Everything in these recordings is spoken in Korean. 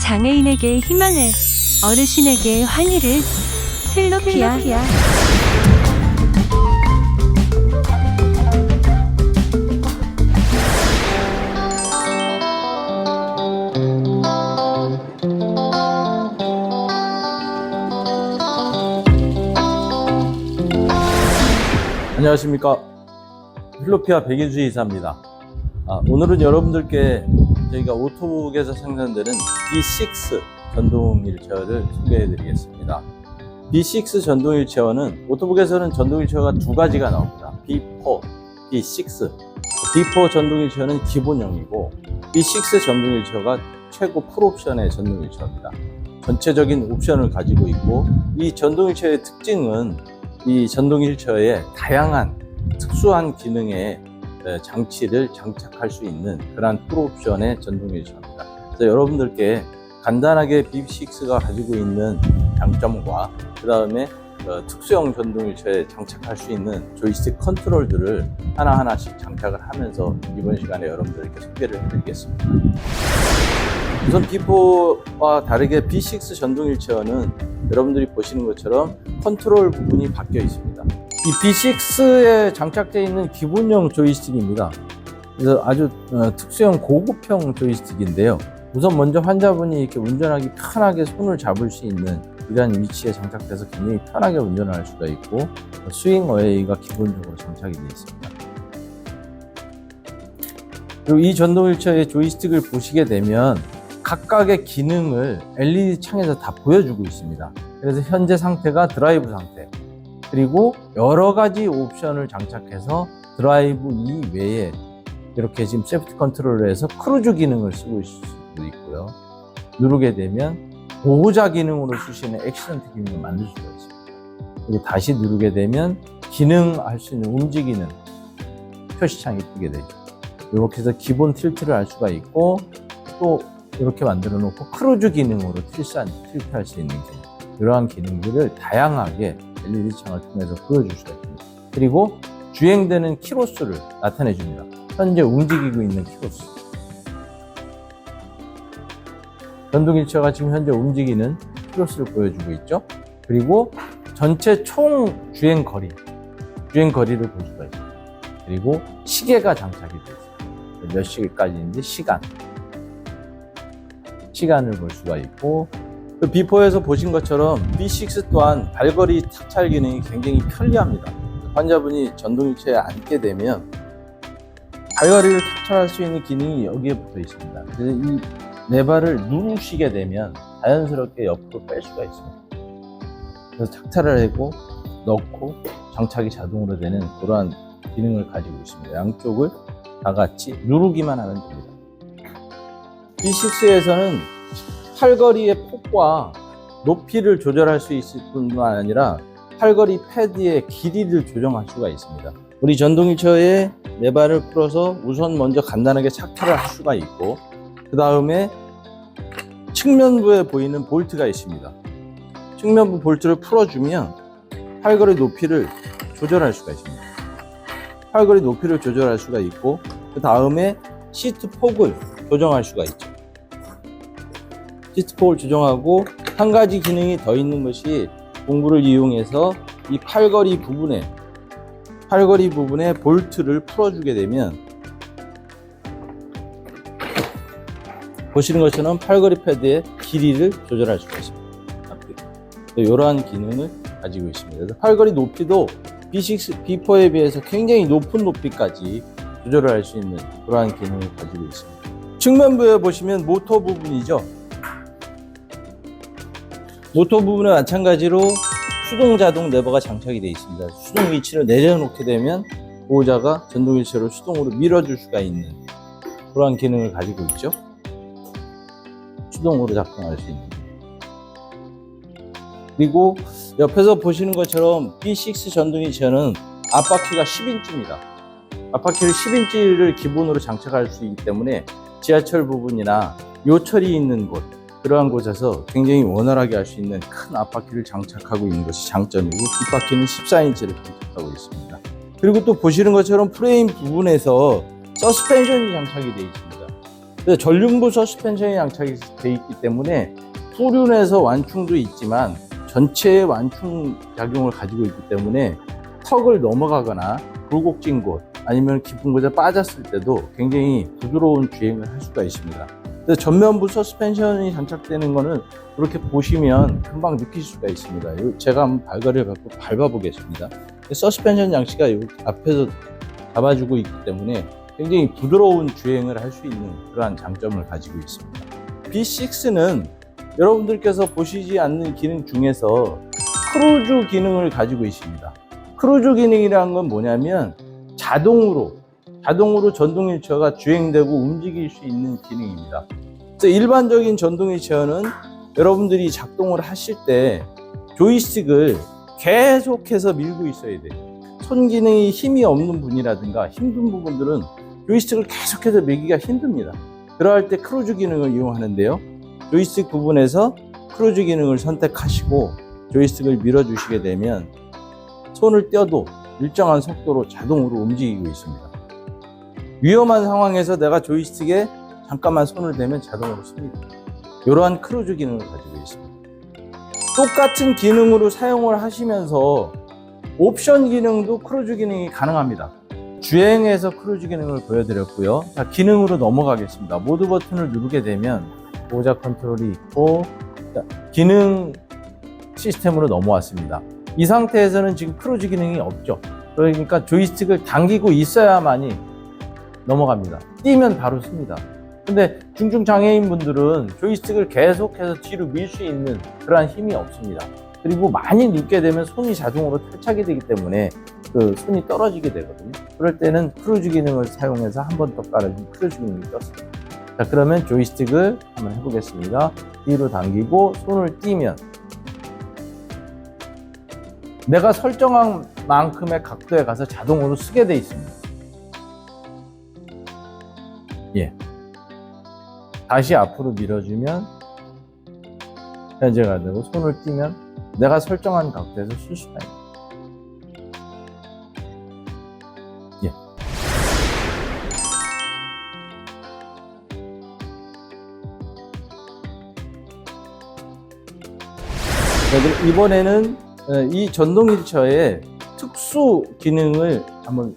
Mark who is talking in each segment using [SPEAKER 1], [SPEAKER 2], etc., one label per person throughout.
[SPEAKER 1] 장애인에게 희망을, 어르신에게 환희를. 슬로피아.
[SPEAKER 2] 안녕하십니까. 슬로피아 백인수 이사입니다. 오늘은 여러분들께 저희가 오토북에서 생산되는 B6 전동 휠체어를 소개해 드리겠습니다. B6 전동 휠체어는 오토북에서는 전동 휠체어가 두 가지가 나옵니다. B4, B6. B4 전동 휠체어는 기본형이고 B6 전동 휠체어가 최고 풀옵션의 전동 휠체어입니다. 전체적인 옵션을 가지고 있고, 이 전동 휠체어의 특징은 이 전동 휠체어에 다양한 특수한 기능의 장치를 장착할 수 있는 그런 풀옵션의 전동 휠체어입니다. 그래서 여러분들께 간단하게 B6가 가지고 있는 장점과 그 다음에 특수형 전동 휠체어에 장착할 수 있는 조이스틱 컨트롤들을 하나하나씩 장착을 하면서 이번 시간에 여러분들께 소개를 해드리겠습니다. 우선 B4와 다르게 B6 전동 휠체어는 여러분들이 보시는 것처럼 컨트롤 부분이 바뀌어 있습니다. 이 B6에 장착되어 있는 기본형 조이스틱입니다. 그래서 아주 특수형 고급형 조이스틱인데요. 우선 먼저 환자분이 이렇게 운전하기 편하게 손을 잡을 수 있는 이러한 위치에 장착돼서 굉장히 편하게 운전할 수가 있고, 스윙 어웨이가 기본적으로 장착이 되어 있습니다. 그리고 이 전동 휠체어의 조이스틱을 보시게 되면 각각의 기능을 LED 창에서 다 보여주고 있습니다. 그래서 현재 상태가 드라이브 상태, 그리고 여러 가지 옵션을 장착해서 드라이브 이외에 이렇게 지금 세프티 컨트롤을 해서 크루즈 기능을 쓰고 있을 수도 있고요. 누르게 되면 보호자 기능으로 쓰시는 액시던트 기능을 만들 수가 있습니다. 그리고 다시 누르게 되면 기능할 수 있는 움직이는 표시창이 뜨게 되죠. 이렇게 해서 기본 틸트를 할 수가 있고, 또 이렇게 만들어 놓고 크루즈 기능으로 틸트할 수 있는 기능, 이러한 기능들을 다양하게 LED 창을 통해서 보여줄 수가 있습니다. 그리고 주행되는 키로수를 나타내 줍니다. 현재 움직이고 있는 키로수. 전동 휠체어가 지금 현재 움직이는 키로수를 보여주고 있죠. 그리고 전체 총 주행거리를 볼 수가 있습니다. 그리고 시계가 장착이 되어 있습니다. 몇 시까지인지 시간을 볼 수가 있고, B4에서 보신 것처럼 B6 또한 발걸이 탁찰 기능이 굉장히 편리합니다. 환자분이 전동 휠체어에 앉게 되면 발걸이를 탁찰할 수 있는 기능이 여기에 붙어 있습니다. 그래서 이 레버를 누르시게 되면 자연스럽게 옆으로 뺄 수가 있습니다. 그래서 탁찰을 하고 넣고 장착이 자동으로 되는 그러한 기능을 가지고 있습니다. 양쪽을 다 같이 누르기만 하면 됩니다. B6에서는 팔걸이의 폭과 높이를 조절할 수 있을 뿐만 아니라 팔걸이 패드의 길이를 조정할 수가 있습니다. 우리 전동 휠체어의 레버를 풀어서 우선 먼저 간단하게 착화를 할 수가 있고, 그 다음에 측면부에 보이는 볼트가 있습니다. 측면부 볼트를 풀어주면 팔걸이 높이를 조절할 수가 있습니다. 팔걸이 높이를 조절할 수가 있고, 그 다음에 시트 폭을 조정할 수가 있죠. 시트 폭을 조정하고, 한 가지 기능이 더 있는 것이 공구를 이용해서 이 팔걸이 부분에 볼트를 풀어주게 되면 보시는 것처럼 팔걸이 패드의 길이를 조절할 수가 있습니다. 이러한 기능을 가지고 있습니다. 그래서 팔걸이 높이도 B6, B4에 비해서 굉장히 높은 높이까지 조절을 할 수 있는 그러한 기능을 가지고 있습니다. 측면부에 보시면 모터 부분이죠. 모터 부분에 마찬가지로 수동 자동 레버가 장착이 되어 있습니다. 수동 위치를 내려놓게 되면 보호자가 전동 휠체어를 수동으로 밀어줄 수가 있는 그러한 기능을 가지고 있죠. 수동으로 작동할 수 있는. 그리고 옆에서 보시는 것처럼 B6 전동 휠체어는 앞바퀴가 10인치입니다. 앞바퀴를 10인치를 기본으로 장착할 수 있기 때문에 지하철 부분이나 요철이 있는 곳, 그러한 곳에서 굉장히 원활하게 할 수 있는 큰 앞바퀴를 장착하고 있는 것이 장점이고, 뒷바퀴는 14인치를 장착하고 있습니다. 그리고 또 보시는 것처럼 프레임 부분에서 서스펜션이 장착이 되어 있습니다. 전륜부 서스펜션이 장착이 되어 있기 때문에 후륜에서 완충도 있지만 전체의 완충 작용을 가지고 있기 때문에 턱을 넘어가거나 굴곡진 곳 아니면 깊은 곳에 빠졌을 때도 굉장히 부드러운 주행을 할 수가 있습니다. 전면부 서스펜션이 장착되는 거는 그렇게 보시면 금방 느낄 수가 있습니다. 제가 한번 발걸이를 갖고 밟아보겠습니다. 서스펜션 장치가 앞에서 잡아주고 있기 때문에 굉장히 부드러운 주행을 할 수 있는 그러한 장점을 가지고 있습니다. B6는 여러분들께서 보시지 않는 기능 중에서 크루즈 기능을 가지고 있습니다. 크루즈 기능이라는 건 뭐냐면 자동으로 전동 휠체어가 주행되고 움직일 수 있는 기능입니다. 그래서 일반적인 전동 휠체어는 여러분들이 작동을 하실 때 조이스틱을 계속해서 밀고 있어야 돼요. 손 기능이 힘이 없는 분이라든가 힘든 부분들은 조이스틱을 계속해서 밀기가 힘듭니다. 그러할 때 크루즈 기능을 이용하는데요. 조이스틱 부분에서 크루즈 기능을 선택하시고 조이스틱을 밀어주시게 되면 손을 떼어도 일정한 속도로 자동으로 움직이고 있습니다. 위험한 상황에서 내가 조이스틱에 잠깐만 손을 대면 자동으로 씁니다. 이러한 크루즈 기능을 가지고 있습니다. 똑같은 기능으로 사용을 하시면서 옵션 기능도 크루즈 기능이 가능합니다. 주행에서 크루즈 기능을 보여드렸고요. 자, 기능으로 넘어가겠습니다. 모드 버튼을 누르게 되면 보호자 컨트롤이 있고 기능 시스템으로 넘어왔습니다. 이 상태에서는 지금 크루즈 기능이 없죠. 그러니까 조이스틱을 당기고 있어야만이 넘어갑니다. 뛰면 바로 씁니다. 근데 중증장애인 분들은 조이스틱을 계속해서 뒤로 밀 수 있는 그러한 힘이 없습니다. 그리고 많이 눕게 되면 손이 자동으로 탈착이 되기 때문에 그 손이 떨어지게 되거든요. 그럴 때는 크루즈 기능을 사용해서 한 번 더 깔아주면 크루즈 기능이 떴습니다. 자, 그러면 조이스틱을 한번 해보겠습니다. 뒤로 당기고 손을 띄면 내가 설정한 만큼의 각도에 가서 자동으로 쓰게 돼 있습니다. 예. 다시 앞으로 밀어주면 현재가 되고 손을 띄면 내가 설정한 각도에서 쓸 수가 있습니다. 예. 그럼 이번에는 이 전동 휠체어의 특수 기능을 한번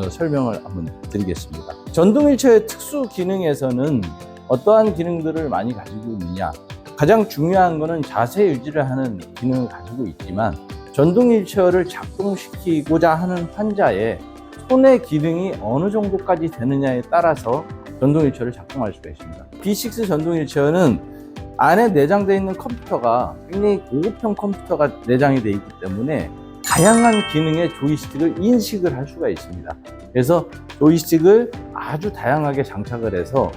[SPEAKER 2] 설명을 한번 드리겠습니다. 전동 휠체어의 특수 기능에서는 어떠한 기능들을 많이 가지고 있느냐, 가장 중요한 것은 자세 유지를 하는 기능을 가지고 있지만 전동 휠체어를 작동시키고자 하는 환자의 손의 기능이 어느 정도까지 되느냐에 따라서 전동 휠체어를 작동할 수가 있습니다. B6 전동 휠체어는 안에 내장되어 있는 컴퓨터가 굉장히 고급형 컴퓨터가 내장이 되어 있기 때문에 다양한 기능의 조이스틱을 인식을 할 수가 있습니다. 그래서 조이스틱을 아주 다양하게 장착을 해서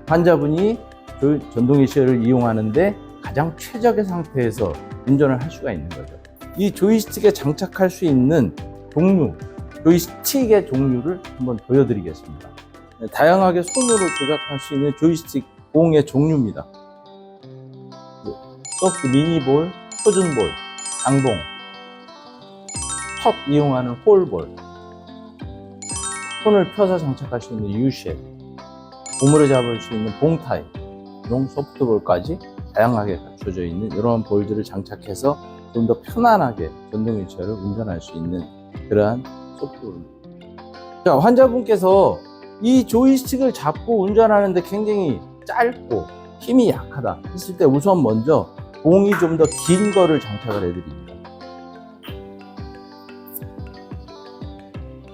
[SPEAKER 2] 환자분이 전동 휠체어를 이용하는데 가장 최적의 상태에서 운전을 할 수가 있는 거죠. 이 조이스틱에 장착할 수 있는 종류, 조이스틱의 종류를 한번 보여드리겠습니다. 다양하게 손으로 조작할 수 있는 조이스틱 공의 종류입니다. 소프트 미니볼, 표준볼, 장봉, 턱 이용하는 홀볼, 손을 펴서 장착할 수 있는 U-쉐입, 고무를 잡을 수 있는 봉타입, 롱 소프트볼까지 다양하게 갖춰져 있는 이러한 볼들을 장착해서 좀 더 편안하게 전동 휠체어를 운전할 수 있는 그러한 소프트볼입니다. 자, 환자분께서 이 조이스틱을 잡고 운전하는데 굉장히 짧고 힘이 약하다 했을 때 우선 먼저 봉이 좀 더 긴 거를 장착을 해드립니다.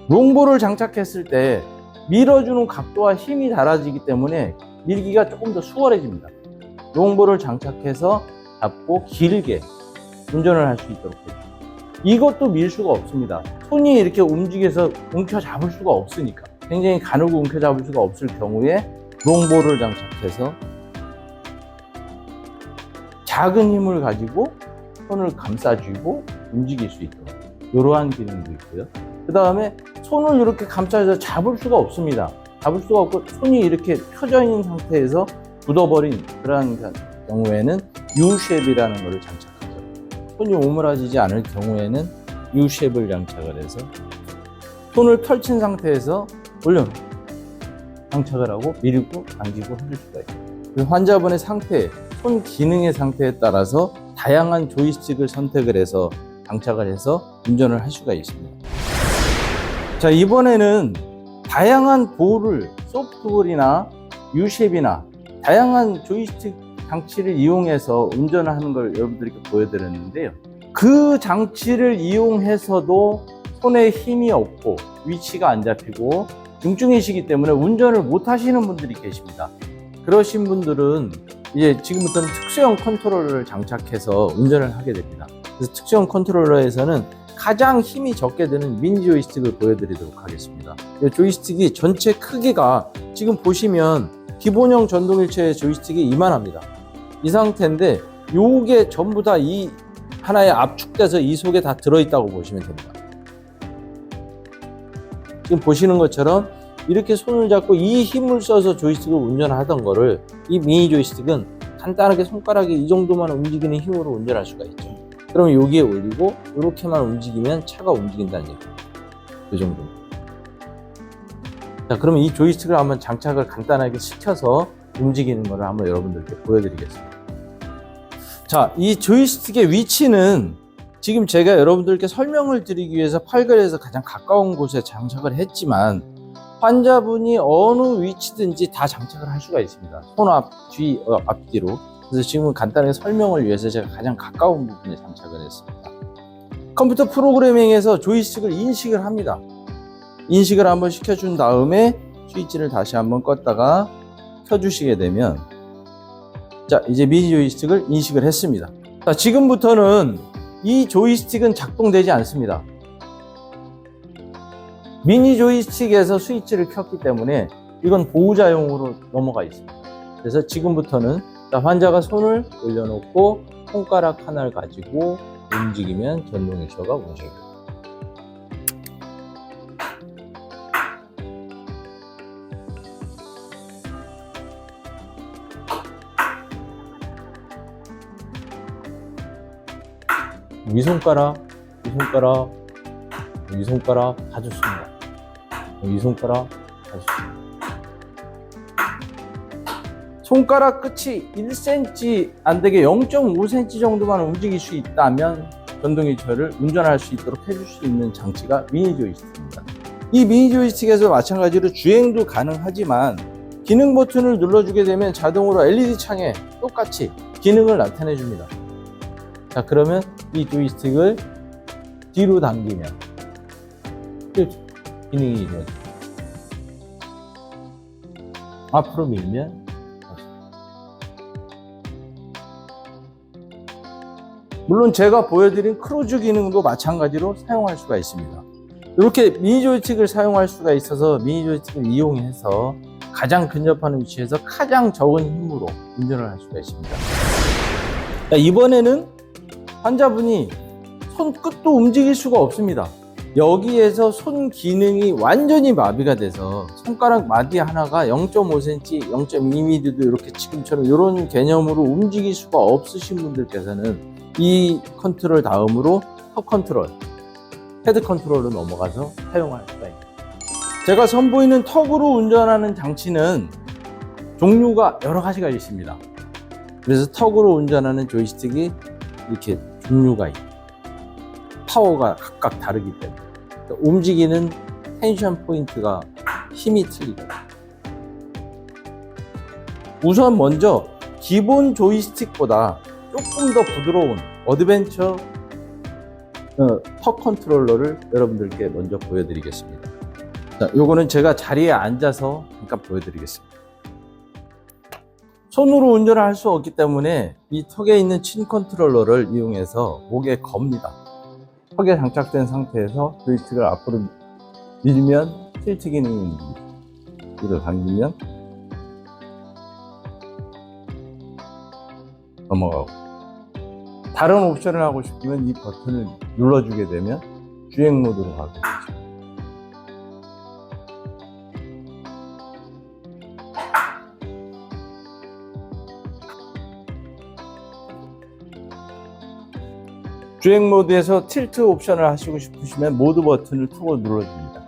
[SPEAKER 2] 롱볼을 장착했을 때 밀어주는 각도와 힘이 달라지기 때문에 밀기가 조금 더 수월해집니다. 롱볼을 장착해서 잡고 길게 운전을 할 수 있도록 해줍니다. 이것도 밀 수가 없습니다. 손이 이렇게 움직여서 움켜 잡을 수가 없으니까 굉장히 가늘고 움켜 잡을 수가 없을 경우에 롱볼을 장착해서 작은 힘을 가지고 손을 감싸주고 움직일 수 있도록 이러한 기능도 있고요. 그 다음에 손을 이렇게 감싸서 잡을 수가 없습니다. 잡을 수가 없고 손이 이렇게 펴져 있는 상태에서 굳어버린 그러한 경우에는 U-쉐입이라는 것을 장착하죠. 손이 오므라지지 않을 경우에는 U-쉐입을 장착을 해서 손을 펼친 상태에서 올려놓고 장착을 하고 밀고 당기고 해줄 수가 있어요. 그리고 환자분의 상태, 손 기능의 상태에 따라서 다양한 조이스틱을 선택을 해서 장착을 해서 운전을 할 수가 있습니다. 자, 이번에는 다양한 볼을 소프트볼이나 유쉐입이나 다양한 조이스틱 장치를 이용해서 운전을 하는 걸 여러분들께 보여드렸는데요. 그 장치를 이용해서도 손에 힘이 없고 위치가 안 잡히고 중증이시기 때문에 운전을 못 하시는 분들이 계십니다. 그러신 분들은 이제 지금부터는 특수형 컨트롤러를 장착해서 운전을 하게 됩니다. 그래서 특수형 컨트롤러에서는 가장 힘이 적게 드는 미니 조이스틱을 보여드리도록 하겠습니다. 이 조이스틱이 전체 크기가 지금 보시면 기본형 전동일체의 조이스틱이 이만합니다. 이 상태인데 요게 전부 다 이 하나에 압축돼서 이 속에 다 들어있다고 보시면 됩니다. 지금 보시는 것처럼 이렇게 손을 잡고 이 힘을 써서 조이스틱을 운전하던 거를 이 미니 조이스틱은 간단하게 손가락이 이 정도만 움직이는 힘으로 운전할 수가 있죠. 그러면 여기에 올리고 이렇게만 움직이면 차가 움직인다는 얘기예요. 이 정도. 자, 그러면 이 조이스틱을 한번 장착을 간단하게 시켜서 움직이는 거를 한번 여러분들께 보여드리겠습니다. 자, 이 조이스틱의 위치는 지금 제가 여러분들께 설명을 드리기 위해서 팔걸이에서 가장 가까운 곳에 장착을 했지만 환자분이 어느 위치든지 다 장착을 할 수가 있습니다. 손 앞, 뒤, 앞뒤로. 그래서 지금은 간단하게 설명을 위해서 제가 가장 가까운 부분에 장착을 했습니다. 컴퓨터 프로그래밍에서 조이스틱을 인식을 합니다. 인식을 한번 시켜준 다음에 스위치를 다시 한번 껐다가 켜주시게 되면 자, 이제 미니 조이스틱을 인식을 했습니다. 자, 지금부터는 이 조이스틱은 작동되지 않습니다. 미니 조이스틱에서 스위치를 켰기 때문에 이건 보호자용으로 넘어가 있습니다. 그래서 지금부터는 환자가 손을 올려놓고 손가락 하나를 가지고 움직이면 전동일처가 움직입니다. 위손가락, 위손가락, 위손가락 다 좋습니다. 위손가락 다 좋습니다. 손가락 끝이 1cm 안 되게 0.5cm 정도만 움직일 수 있다면 전동일처를 운전할 수 있도록 해줄 수 있는 장치가 미니 조이스틱입니다. 이 미니 조이스틱에서 마찬가지로 주행도 가능하지만 기능 버튼을 눌러주게 되면 자동으로 LED 창에 똑같이 기능을 나타내 줍니다. 자, 그러면 이 조이스틱을 뒤로 당기면 기능이 이루어집니다. 앞으로 밀면 물론 제가 보여드린 크루즈 기능도 마찬가지로 사용할 수가 있습니다. 이렇게 미니 조이스틱을 사용할 수가 있어서 미니 조이스틱을 이용해서 가장 근접하는 위치에서 가장 적은 힘으로 운전을 할 수가 있습니다. 자, 이번에는 환자분이 손끝도 움직일 수가 없습니다. 여기에서 손 기능이 완전히 마비가 돼서 손가락 마디 하나가 0.5cm, 0.2mm도 이렇게 지금처럼 이런 개념으로 움직일 수가 없으신 분들께서는 이 컨트롤 다음으로 턱 컨트롤, 헤드 컨트롤로 넘어가서 사용할 수가 있습니다. 제가 선보이는 턱으로 운전하는 장치는 종류가 여러 가지가 있습니다. 그래서 턱으로 운전하는 조이스틱이 이렇게 종류가 있고 파워가 각각 다르기 때문에 움직이는 텐션 포인트가 힘이 틀리고 우선 먼저 기본 조이스틱보다 조금 더 부드러운 어드벤처 턱 컨트롤러를 여러분들께 먼저 보여드리겠습니다. 자, 요거는 제가 자리에 앉아서 잠깐 보여드리겠습니다. 손으로 운전을 할 수 없기 때문에 이 턱에 있는 친 컨트롤러를 이용해서 목에 겁니다. 턱에 장착된 상태에서 조이스틱을 앞으로 밀면 틸트 기능이 움직입니다. 이를 당기면 넘어가고 다른 옵션을 하고 싶으면 이 버튼을 눌러주게 되면 주행 모드로 가게 되죠. 주행 모드에서 틸트 옵션을 하시고 싶으시면 모드 버튼을 툭 눌러줍니다.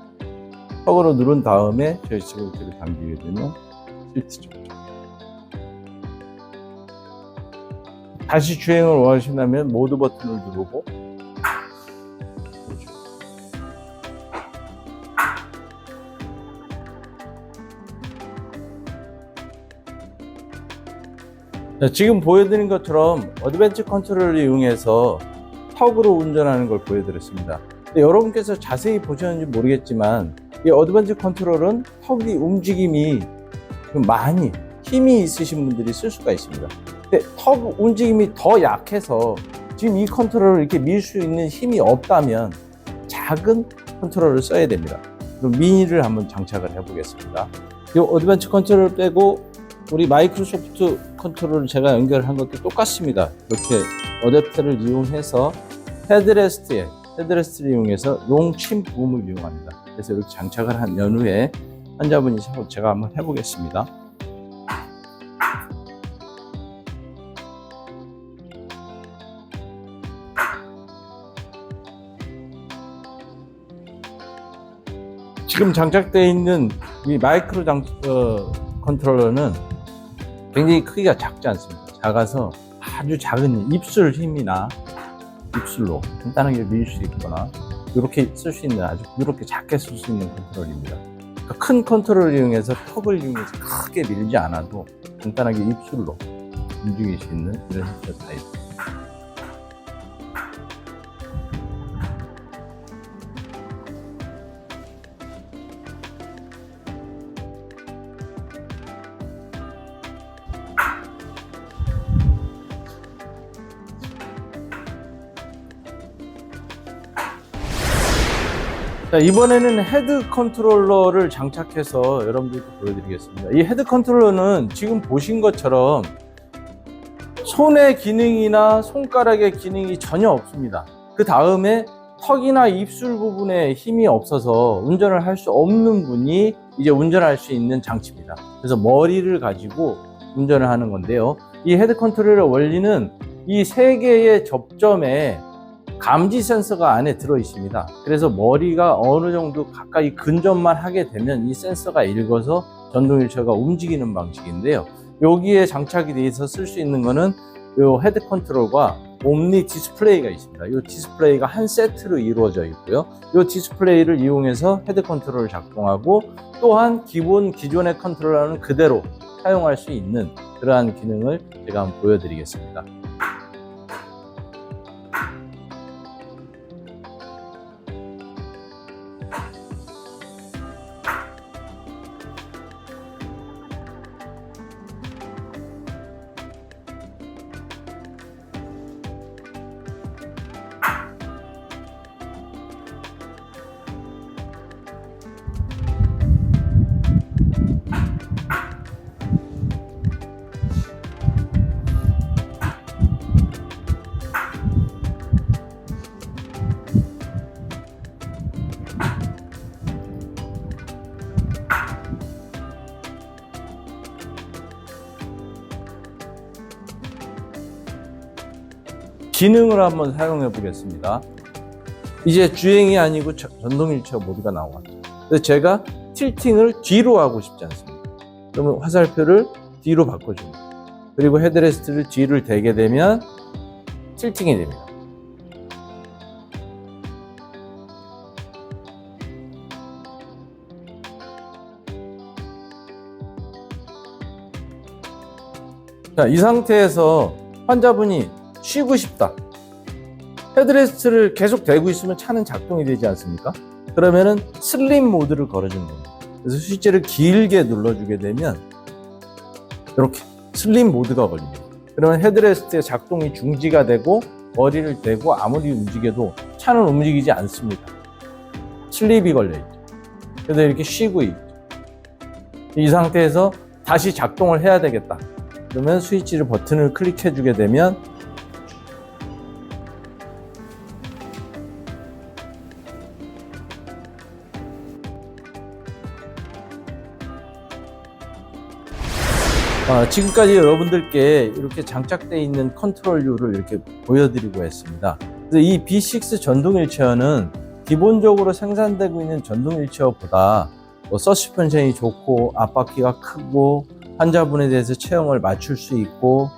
[SPEAKER 2] 턱으로 누른 다음에 조이스틱을 뒤로 당기게 되면 스위치죠. 다시 주행을 원하신다면 모드 버튼을 누르고 자, 지금 보여드린 것처럼 어드밴스 컨트롤을 이용해서 턱으로 운전하는 걸 보여드렸습니다. 여러분께서 자세히 보셨는지 모르겠지만 이 어드밴스 컨트롤은 턱이 움직임이 좀 많이 힘이 있으신 분들이 쓸 수가 있습니다. 근데 턱 움직임이 더 약해서 지금 이 컨트롤을 이렇게 밀 수 있는 힘이 없다면 작은 컨트롤을 써야 됩니다. 그럼 미니를 한번 장착을 해 보겠습니다. 이 어드밴스 컨트롤을 빼고 우리 마이크로소프트 컨트롤을 제가 연결한 것도 똑같습니다. 이렇게 어댑터를 이용해서 헤드레스트를 이용해서 용침 부음을 이용합니다. 그래서 이렇게 장착을 한 연후에 환자분이 제가 한번 해보겠습니다. 지금 장착되어 있는 이 마이크로 컨트롤러는 굉장히 크기가 작지 않습니다. 작아서 아주 작은 입술 힘이나 입술로 간단하게 밀 수 있거나 이렇게 쓸 수 있는 아주 이렇게 작게 쓸 수 있는 컨트롤입니다. 그러니까 큰 컨트롤을 이용해서 턱을 이용해서 크게 밀지 않아도 간단하게 입술로 움직일 수 있는 이런 타입. 자, 이번에는 헤드 컨트롤러를 장착해서 여러분들께 보여드리겠습니다. 이 헤드 컨트롤러는 지금 보신 것처럼 손의 기능이나 손가락의 기능이 전혀 없습니다. 그 다음에 턱이나 입술 부분에 힘이 없어서 운전을 할 수 없는 분이 이제 운전할 수 있는 장치입니다. 그래서 머리를 가지고 운전을 하는 건데요. 이 헤드 컨트롤러의 원리는 이 세 개의 접점에 감지 센서가 안에 들어 있습니다. 그래서 머리가 어느 정도 가까이 근접만 하게 되면 이 센서가 읽어서 전동 휠체어가 움직이는 방식인데요. 여기에 장착이 돼서 쓸 수 있는 거는 이 헤드 컨트롤과 옴니 디스플레이가 있습니다. 이 디스플레이가 한 세트로 이루어져 있고요. 이 디스플레이를 이용해서 헤드 컨트롤을 작동하고 또한 기존의 컨트롤러는 그대로 사용할 수 있는 그러한 기능을 제가 한번 보여드리겠습니다. 기능을 한번 사용해 보겠습니다. 이제 주행이 아니고 전동 휠체어 모드가 나왔죠. 그래서 제가 틸팅을 뒤로 하고 싶지 않습니다. 그러면 화살표를 뒤로 바꿔줍니다. 그리고 헤드레스트를 뒤를 대게 되면 틸팅이 됩니다. 자, 이 상태에서 환자분이 쉬고 싶다. 헤드레스트를 계속 대고 있으면 차는 작동이 되지 않습니까? 그러면은 슬립 모드를 걸어주는 겁니다. 그래서 스위치를 길게 눌러주게 되면 이렇게 슬립 모드가 걸립니다. 그러면 헤드레스트의 작동이 중지가 되고 머리를 대고 아무리 움직여도 차는 움직이지 않습니다. 슬립이 걸려있죠. 그래서 이렇게 쉬고 있죠. 이 상태에서 다시 작동을 해야 되겠다. 그러면 스위치를 버튼을 클릭해 주게 되면 지금까지 여러분들께 이렇게 장착되어 있는 컨트롤 U를 이렇게 보여드리고 했습니다. 그래서 이 B6 전동 휠체어는 기본적으로 생산되고 있는 전동 휠체어보다 서스펜션이 좋고 앞바퀴가 크고 환자분에 대해서 체형을 맞출 수 있고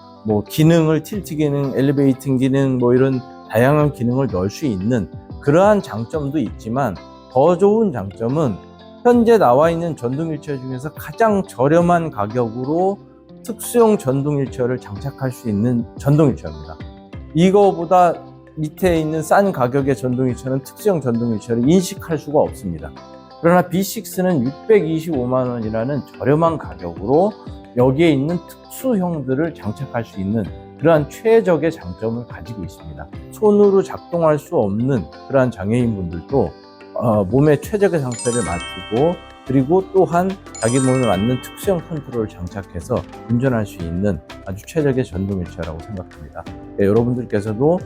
[SPEAKER 2] 기능을 틸트 기능, 엘리베이팅 기능 이런 다양한 기능을 넣을 수 있는 그러한 장점도 있지만 더 좋은 장점은 현재 나와 있는 전동 휠체어 중에서 가장 저렴한 가격으로 특수용 전동 휠체어를 장착할 수 있는 전동 휠체어입니다. 이거보다 밑에 있는 싼 가격의 전동 휠체어는 특수용 전동 휠체어를 인식할 수가 없습니다. 그러나 B6는 625만 원이라는 저렴한 가격으로 여기에 있는 특수형들을 장착할 수 있는 그러한 최적의 장점을 가지고 있습니다. 손으로 작동할 수 없는 그러한 장애인분들도 몸의 최적의 상태를 맞추고 그리고 또한 자기 몸에 맞는 특수형 컨트롤을 장착해서 운전할 수 있는 아주 최적의 전동 휠체어라고 생각합니다. 네, 여러분들께서도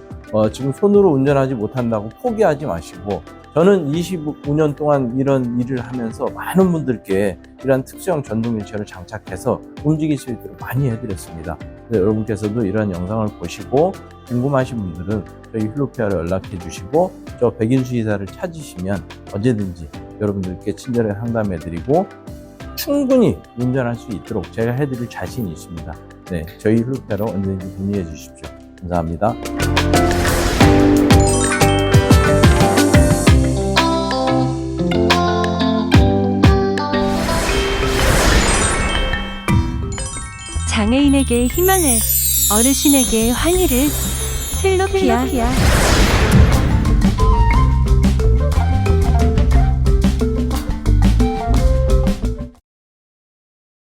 [SPEAKER 2] 지금 손으로 운전하지 못한다고 포기하지 마시고 저는 25년 동안 이런 일을 하면서 많은 분들께 이러한 특수형 전동 휠체어를 장착해서 움직일 수 있도록 많이 해드렸습니다. 여러분께서도 이런 영상을 보시고 궁금하신 분들은 저희 휠로피아로 연락해 주시고 저 백인수 이사를 찾으시면 언제든지 여러분들께 친절하게 상담해 드리고 충분히 운전할 수 있도록 제가 해드릴 자신이 있습니다. 네, 저희 휠로피아로 언제든지 문의해 주십시오. 감사합니다.
[SPEAKER 1] 장애인에게 희망을, 어르신에게 환희를, 휠로피아.